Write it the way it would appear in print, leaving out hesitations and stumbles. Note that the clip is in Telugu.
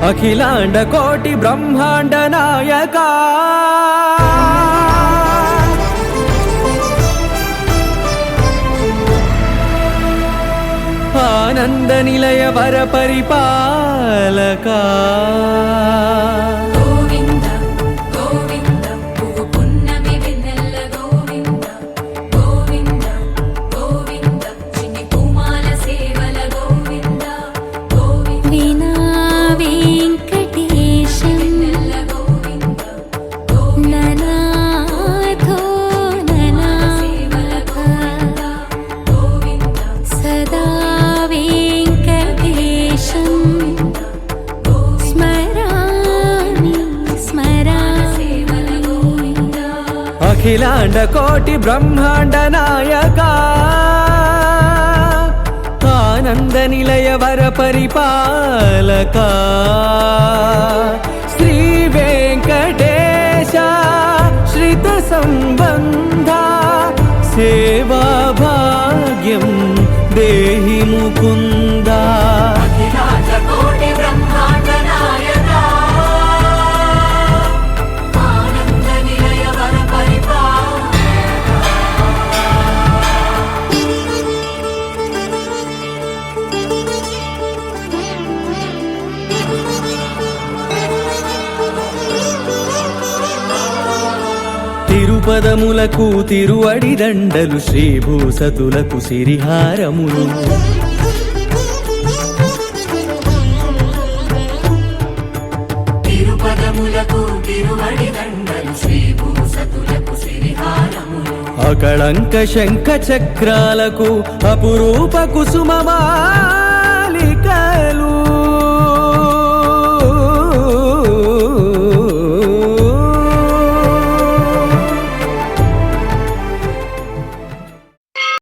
అఖిలాండ కోటి బ్రహ్మాండ నాయక ఆనంద నిలయ వర పరిపాలక అఖిలాండ కోటి బ్రహ్మాండ నాయక ఆనంద నిలయ వర పరిపాలక శ్రీ వెంకటేశ శ్రిత సంబంధ సేవా భాగ్యం దేహి ముకుంద. తిరుపదములకు తిరువడి దండలు శ్రీభూసతులకు సిరిహారములు తిరుపదములకు తిరువడి దండలు శ్రీభూసతులకు సిరిహారములు అకళంక శంఖ చక్రాలకు అపురూప కుసుమమాలలు